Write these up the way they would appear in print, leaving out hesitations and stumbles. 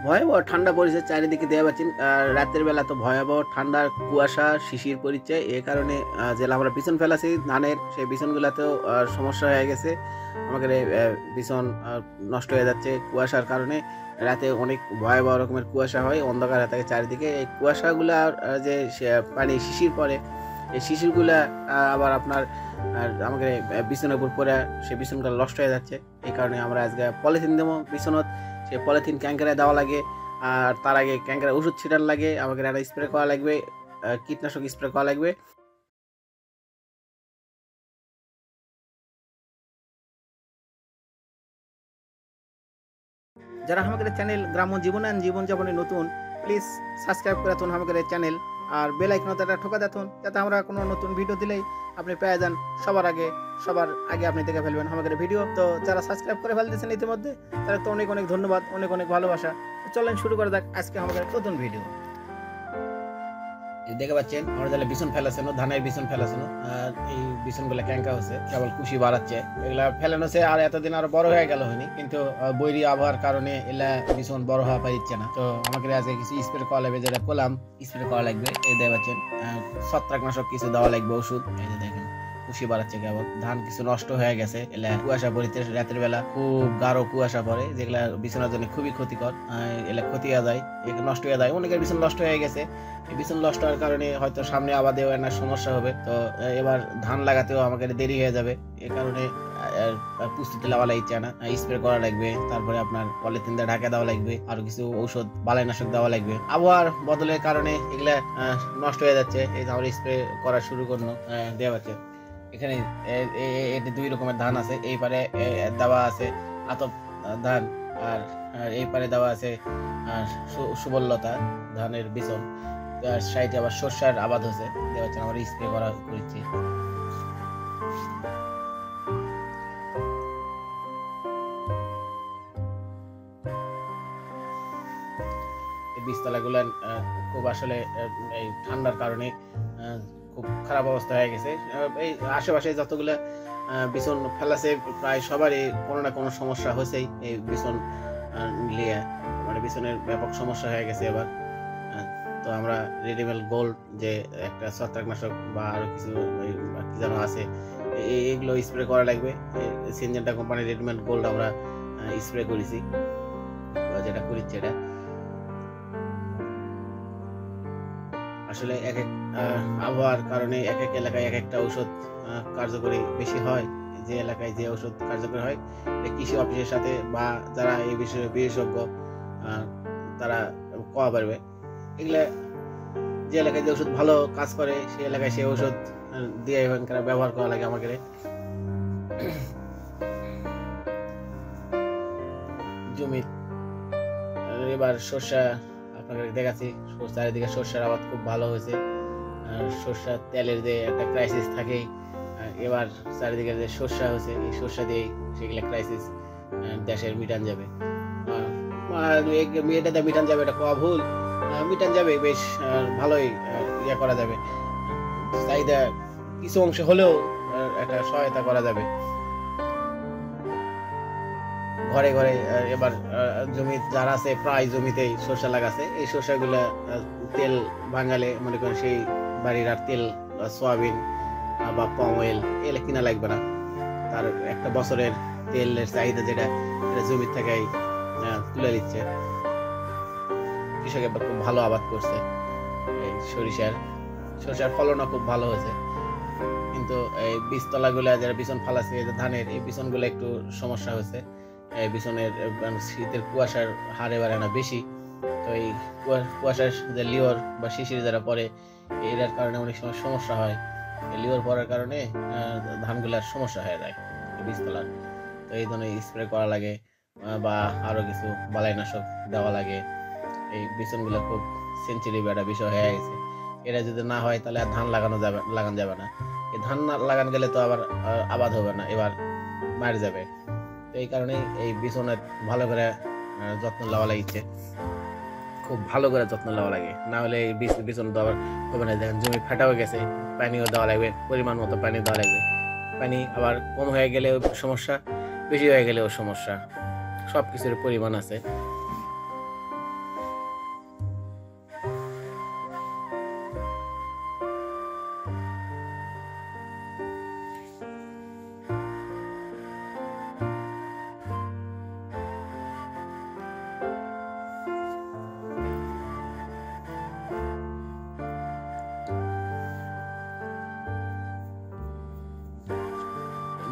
ভয়াবহ ঠান্ডা পড়েছে চারিদিকে দেয়া পাচ্ছেন। রাতের বেলা তো ভয়াবহ ঠান্ডার কুয়াশা শিশির পড়ছে, এ কারণে যে আমরা বিছন ফেলাছি ধানের সেই বিছনগুলাতেও সমস্যা হয়ে গেছে। আমাদের বিছন নষ্ট হয়ে যাচ্ছে কুয়াশার কারণে। রাতে অনেক ভয়াবহ রকমের কুয়াশা হয়, অন্ধকার হয়ে থাকে চারিদিকে। এই কুয়াশাগুলা যে পানি শিশির পড়ে, এই শিশিরগুলা আবার আপনার আমাদের বিছনের উপর পরে সেই বিছনগুলো নষ্ট হয়ে যাচ্ছে। এই কারণে আমরা আজকে পলিথিন দেবো বিছনত, সে পলিথিন ক্যাঙ্কারে দেওয়া লাগে। আর তার আগে ক্যাঙ্কারে ওষুধ ছিটান লাগে, আমাকে একটা স্প্রে করা লাগবে, কীটনাশক স্প্রে করা লাগবে। যারা আমাদের চ্যানেল গ্রাম্য জীবনায়ন জীবনযাপনে নতুন, প্লিজ সাবস্ক্রাইব করে থাকুন আমাদের চ্যানেল, আর বেল আইকনটা ঠোকা দেখুন, যাতে আমরা কোনো নতুন ভিডিও দিলেই আপনি পেয়ে যান সবার আগে আপনি দেখে ফেলবেন আমাদের ভিডিও। তো যারা সাবস্ক্রাইব করে ফেলতেছেন ইতিমধ্যে, তারা তো অনেক অনেক ধন্যবাদ, অনেক অনেক ভালোবাসা। চলেন শুরু করে যাক আজকে আমাদের নতুন ভিডিও। দেখে পাচ্ছেন আমরা যারা বিছন ফেলাছেন, ধানের বিছন ফেলাছেন, আর এই বিছনগুলো ক্যাঙ্কা হচ্ছে, কেবল কুশি বাড়াচ্ছে। এগুলা ফেলানো হচ্ছে আর এতদিন আরো বড় হয়ে গেল হয়নি, কিন্তু বৈরী আবহাওয়ার কারণে এলা বিছন বড় হওয়া পারিচ্ছে না। তো আমাকে আজকে কিছু স্প্রে করা লাগবে, যেটা কলাম স্প্রে করা লাগবে। এই দেখে পাচ্ছেন ছত্রাকনাশক কিছু দেওয়া লাগবে, ওষুধ। এই যে দেখেন কুশি বাড়াচ্ছে কেবল, ধান কিছু নষ্ট হয়ে গেছে। এলা কুয়াশা পড়িতে রাতের বেলা খুব গাঢ় কুয়াশা পড়ে, যেগুলা বিছানার জন্য খুবই ক্ষতিকর। এলা ক্ষতি হয়ে যায়, নষ্ট হয়ে যায়। অনেকের বিছানা নষ্ট হয়ে গেছে। বিছন নষ্ট হওয়ার কারণে হয়তো সামনে আবাদেও একটা সমস্যা হবে। তো এবার ধান লাগাতেও আমাকে দেরি হয়ে যাবে, এ কারণে প্রস্তুতি নেওয়া লাগছে না, স্প্রে করা লাগবে। তারপরে আপনার পলিথিন দিয়ে ঢাকা দেওয়া লাগবে, আর কিছু ঔষধ বালাইনাশক দেওয়া লাগবে। আবহাওয়ার বদলের কারণে এগুলা নষ্ট হয়ে যাচ্ছে। এই যে আমরা স্প্রে করা শুরু করলো দেওয়া হচ্ছে। এখানে এটি দুই রকমের ধান আছে, এই পারে দেওয়া আছে আতপ ধান, আর এই পারে দেওয়া আছে সুবললতা ধানের বিছন। সাইডে আবার সর্ষার আবাদ হচ্ছে, দেখতে পাচ্ছেন আমরা স্প্রে করা করছি। এই বীজতলাগুলো খুব আসলে এই ঠান্ডার কারণে খুব খারাপ অবস্থা হয়ে গেছে। এই আশেপাশে যতগুলো বিছন ফেলাছে প্রায় সবারই কোনো না কোনো সমস্যা হয়েছেই এই বিছন নিয়ে, মানে বিছনের ব্যাপক সমস্যা হয়ে গেছে এবার। তো আমরা রেডিমেড গোল্ড যে একটা ছত্রাকনাশক বা আরো কিছু কি যেন আছে, এইগুলো স্প্রে করা লাগবে। সিনজেন্টা কোম্পানির রেডিমেড গোল্ড আমরা স্প্রে করেছি, যেটা করেছি। এটা আসলে এক এক আবহাওয়ার কারণে এক এক এলাকায় এক একটা ঔষধ কার্যকরী বেশি হয়। যে এলাকায় যে ঔষধ কার্যকরী হয়, কৃষি অফিসের সাথে বা যারা এই বিষয়ে বিশেষজ্ঞ তারা কোয়া পারবে। এগুলা যে এলাকায় যে ওষুধ ভালো কাজ করে সেই এলাকায় সেই ওষুধ দিয়ে ব্যবহার করা লাগে আমাকে। জমি এবার সর্ষা আপনাকে দেখাচ্ছি, চারিদিকে সর্ষার আবাদ খুব ভালো হয়েছে। সর্ষার তেলের যে একটা ক্রাইসিস থাকেই, এবার চারিদিকে যে সর্ষা হয়েছে, এই সর্ষা দিয়েই সেগুলো ক্রাইসিস দেশের মিটান যাবে। মেয়েটাতে মিটান যাবে এটা কোয়া ভুল, মিটান যাবে বেশ ভালোই ইয়ে করা যাবে। চাহিদা কিছু অংশে হলেও একটা সহায়তা করা যাবে। ঘরে ঘরে এবার জমি যারা আছে প্রায় জমিতেই সরষা লাগাছে। এই সরষাগুলা তেল ভাঙালে মনে করেন সেই বাড়ির আর তেল সয়াবিন বা পাম অয়েল এগুলো কিনা লাগবে না। তার একটা বছরের তেলের চাহিদা যেটা জমি থেকেই তুলে দিচ্ছে। কৃষক এবার খুব ভালো আবাদ করছে, এই সরিষার ফলনও খুব ভালো হয়েছে। কিন্তু এই বীজতলা গুলা যারা বিছন ফালাছে ধানের, এই বিছন গুলো একটু সমস্যা হয়েছে। এই বিছনের শীতের কুয়াশার হারে বাড়ে না বেশি, তো এই কুয়াশার যে লিওর বা শিশির যারা পরে, এটার কারণে অনেক সময় সমস্যা হয়। লিওর পড়ার কারণে ধানগুলার সমস্যা হয়ে যায় বীজতলার। তো এই ধরনের স্প্রে করা লাগে বা আরো কিছু বালাইনাশক দেওয়া লাগে। এই বিছনগুলো খুব সেন্সিটিভ একটা বিষয় হয়ে গেছে। এটা যদি না হয় তাহলে আর ধান লাগানো যাবে না। এই ধান না লাগান গেলে তো আবার আবাদ হবে না, এবার মারা যাবে। তো এই কারণে এই বিছনের ভালো করে যত্ন নেওয়া লাগছে, খুব ভালো করে যত্ন নেওয়া লাগে, না হলে এই বিছন তো আবার হবে না। দেখেন জমি ফাটা হয়ে গেছে, পানিও দেওয়া লাগবে, পরিমাণ মতো পানি দেওয়া লাগবে। পানি আবার কম হয়ে গেলেও সমস্যা, বেশি হয়ে গেলেও সমস্যা, সব কিছুর পরিমাণ আছে।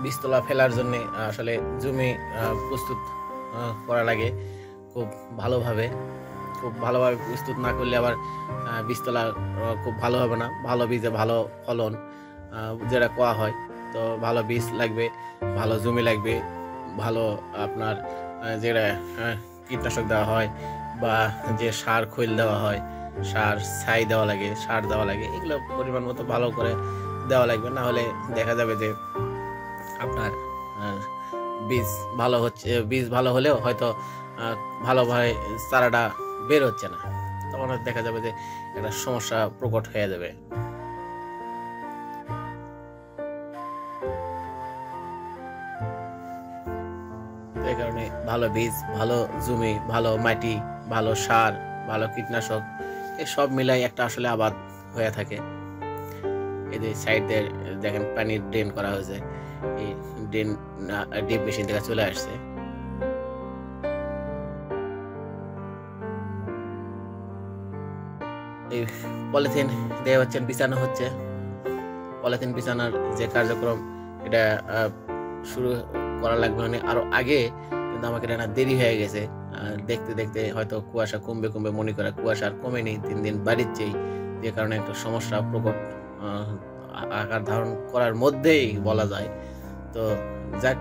বীজতলা ফেলার জন্য আসলে জমি প্রস্তুত করা লাগে খুব ভালোভাবে প্রস্তুত না করলে আবার বীজতলা খুব ভালো হবে না। ভালো বীজে ভালো ফলন যেটা কোয়া হয়। তো ভালো বীজ লাগবে, ভালো জমি লাগবে, ভালো আপনার যেটা কীটনাশক দেওয়া হয় বা যে সার খৈল দেওয়া হয়, সার ছাই দেওয়া লাগে, সার দেওয়া লাগে, এগুলো পরিমাণ মতো ভালো করে দেওয়া লাগবে। না হলে দেখা যাবে যে আপনার বীজ ভালো হলেও হয়তো ভালোভাবে চারাটা বের হচ্ছে না, তখন দেখা যাবে যে একটা সমস্যা প্রকট হয়ে যাবে। এই কারণে ভালো বীজ, ভালো জমি, ভালো মাটি, ভালো সার, ভালো কীটনাশক, এই সব মিলাই একটা আসলে আবাদ হয়ে থাকে। এই যে সাইড দিয়ে দেখেন পানি ড্রেন করা হয়েছে, এই ড্রেন ডিপ মেশিন থেকে চলে আসছে। এই পলিথিন দিয়ে বিছানো হচ্ছে। পলিথিন বিছানোর যে কার্যক্রম এটা শুরু করা লাগবে, মানে আরো আগে, কিন্তু আমাকে এটা দেরি হয়ে গেছে। দেখতে দেখতে হয়তো কুয়াশা কমবে মনে করে কুয়াশা আর কমেনি, দিন দিন বাড়িচ্ছেই, যে কারণে একটা সমস্যা প্রকট আকার ধারণ করার মধ্যেই বলা যায়। তো যাক,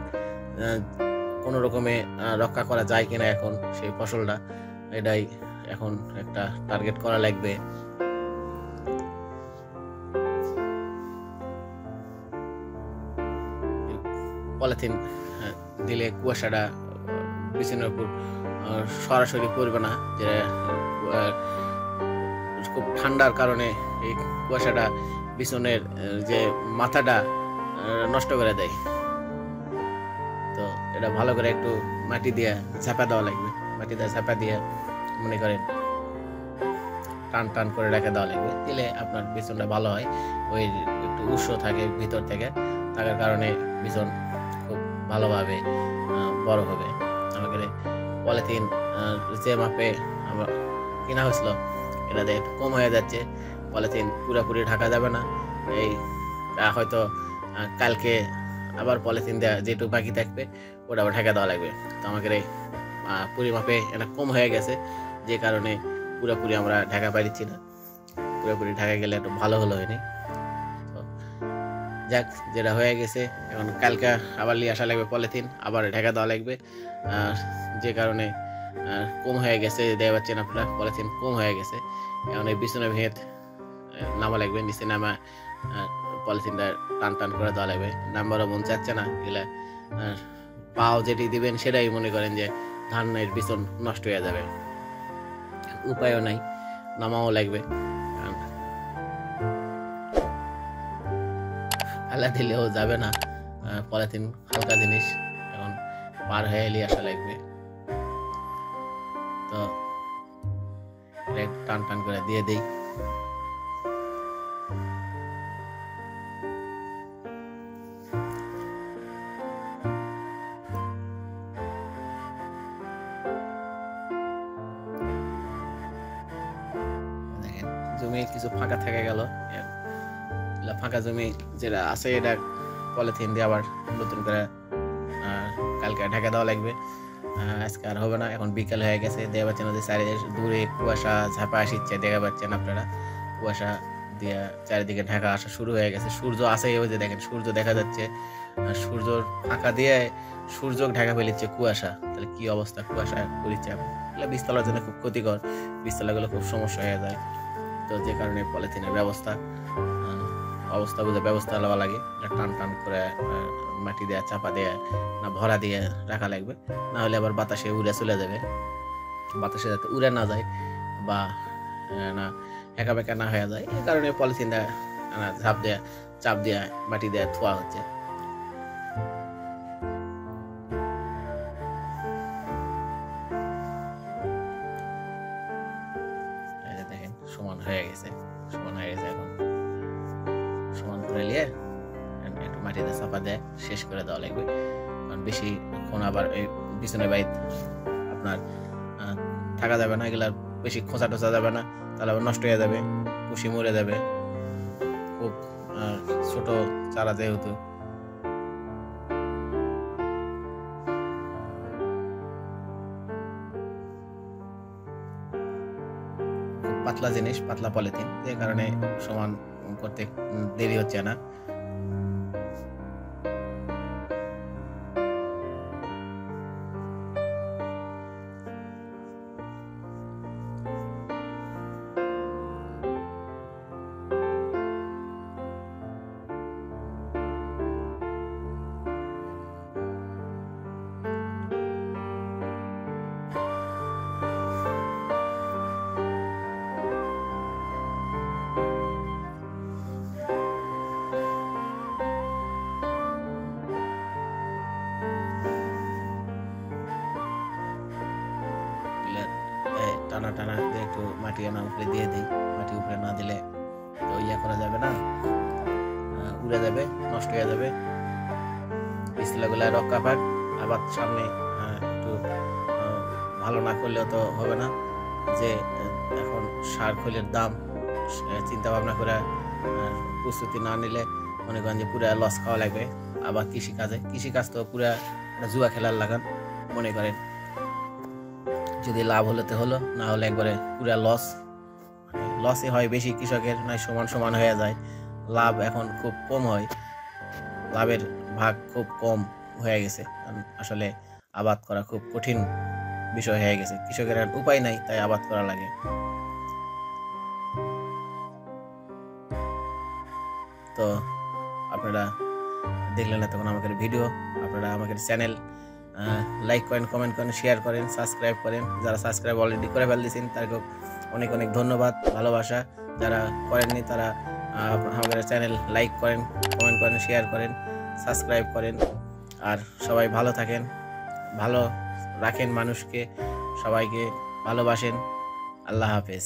কোনো রকমে রক্ষা করা যায় কিনা এখন সেই ফসলটা, এটাই এখন একটা টার্গেট করা লাগবে। পলিথিন দিলে কুয়াশাটা বিছানার উপর সরাসরি পড়বে না, যে খুব ঠান্ডার কারণে এই কুয়াশাটা বিছনের যে মাথাটা নষ্ট করে দেয়। তো এটা ভালো করে একটু মাটি দিয়ে ঝাপা দেওয়া লাগবে, মাটি দিয়ে ঝাপা দিয়ে মনে করেন টান টান করে রেখে দেওয়া লাগবে, দিলে আপনার বিছনটা ভালো হয়। ওই একটু উষ্ণ থাকে ভিতর থেকে, থাকার কারণে বিছন খুব ভালোভাবে বড় হবে। আমাকে পলিথিন যে মাপে আমার কেনা হয়েছিল এটাতে একটু কম হয়ে যাচ্ছে। পলিথিন পুরোপুরি ঢাকা যাবে না, এই হয়তো কালকে আবার পলিথিন দেওয়া যেটুকু বাকি থাকবে ওটা আবার ঢাকা দেওয়া লাগবে। তো আমাকে পরিমাপে এটা কম হয়ে গেছে, যে কারণে পুরোপুরি আমরা ঢাকা পাইছি না। পুরোপুরি ঢাকা গেলে একটু ভালো হলো হয়নি। তো যাক, যেটা হয়ে গেছে, এখন কালকে আবার নিয়ে আসা লাগবে পলিথিন, আবার ঢাকা দেওয়া লাগবে। যে কারণে কম হয়ে গেছে, দেওয়া পাচ্ছেন আপনারা, পলিথিন কম হয়ে গেছে। এখন এই বিছানা ভেদ নামা লাগবে, নিচে নামা পলিথিনটা টান টান করে দেওয়া লাগবে। নাম্বারও মন চাচ্ছে না, এগুলা পাও যেটি দিবেন সেটাই মনে করেন যে ধানের বিছন নষ্ট হয়ে যাবে, উপায়ও নাই, নামাও লাগবে। ফেলা দিলেও যাবে না, পলিথিন হালকা জিনিস, এখন পার হয়ে নিয়ে আসা লাগবে। তো টান টান করে দিয়ে দেই। জমি কিছু ফাঁকা থেকে গেল, ফাঁকা জমি যেটা আছে এটা পলিথিন দিয়ে আবার নতুন করে কালকে ঢাকা দেওয়া লাগবে। আজকে আর হবে না, এখন বিকাল হয়ে গেছে, দেখা পাচ্ছেন যে চারিদিকে দূরে কুয়াশা ঝাপা আসছে, দেখা পাচ্ছেন আপনারা কুয়াশা দিয়ে চারিদিকে ঢাকা আসা শুরু হয়ে গেছে। সূর্য আছে, ওই যে দেখেন সূর্য দেখা যাচ্ছে, সূর্যর ফাঁকা দিয়ে সূর্য ঢাকা ফেলিচ্ছে কুয়াশা, তাহলে কি অবস্থা কুয়াশা করিচ্ছে। এগুলো বীজতলার জন্য খুব ক্ষতিকর, বীজতলাগুলো খুব সমস্যা হয়ে যায়। তো যে কারণে পলিথিনের অবস্থা বুঝে ব্যবস্থা নেওয়া লাগে, টান টান করে মাটি দেয়া চাপা দেয়া না ভরা দিয়ে রাখা লাগবে, না হলে আবার বাতাসে উড়ে চলে যাবে। বাতাসে যাতে উড়ে না যায় বা না একা বেঁকা না হয়ে যায়, এই কারণে পলিথিনটা চাপ দেয়া মাটি দেয়া ধোয়া হচ্ছে। দেখেন সমান হয়ে গেছে, এখন সমান করে নিয়ে একটু মাটিতে চাপা দেয় শেষ করে দেওয়া লাগবে। কারণ বেশি ক্ষণ আবার এই বিছানার বাইরে আপনার থাকা যাবে না, এগুলা বেশি খোঁচা টোচা যাবে না, তাহলে আবার নষ্ট হয়ে যাবে, কুশি মরে যাবে। খুব ছোট চারা যেহেতু পাতলা জিনিস, পাতলা পলিথিন, যে কারণে সমান করতে দেরি হচ্ছে না। টানা টানা দিয়ে একটু মাটি আনা উপরে দিয়ে দিই। মাটি উপরে না দিলে তো ইয়া করা যাবে না, উড়ে যাবে, নষ্ট হয়ে যাবে। বিসমিল্লাহ রক্ষা পাক। আবার সামনে একটু ভালো না করলেও তো হবে না, যে এখন সার খোলের দাম চিন্তা ভাবনা করে প্রস্তুতি না নিলে মনে করেন যে পুরা লস খাওয়া লাগবে। আবার কৃষিকাজ তো পুরা জুয়া খেলার লাগান মনে করেন, যদি লাভ হলে তো হলো, না হলে একবারে পুরা লসই হয় বেশি কৃষকের, নয় সমান সমান হয়ে যায়। লাভ এখন খুব কম হয়, লাভের ভাগ খুব কম হয়ে গেছে। আসলে আবাদ করা খুব কঠিন বিষয় হয়ে গেছে, কৃষকের আর উপায় নাই, তাই আবাদ করা লাগে। তো আপনারা দেখলেন এতক্ষণ আমাদের ভিডিও। আপনারা আমাদের চ্যানেল লাইক করেন, কমেন্ট করেন, শেয়ার করেন, সাবস্ক্রাইব করেন। যারা সাবস্ক্রাইব অলরেডি করে ফেলতেছেন তাদেরকে অনেক অনেক ধন্যবাদ, ভালোবাসা। যারা করেননি তারা আমাদের চ্যানেল লাইক করেন, কমেন্ট করেন, শেয়ার করেন, সাবস্ক্রাইব করেন। আর সবাই ভালো থাকেন, ভালো রাখেন মানুষকে, সবাইকে ভালোবাসেন। আল্লাহ হাফেজ।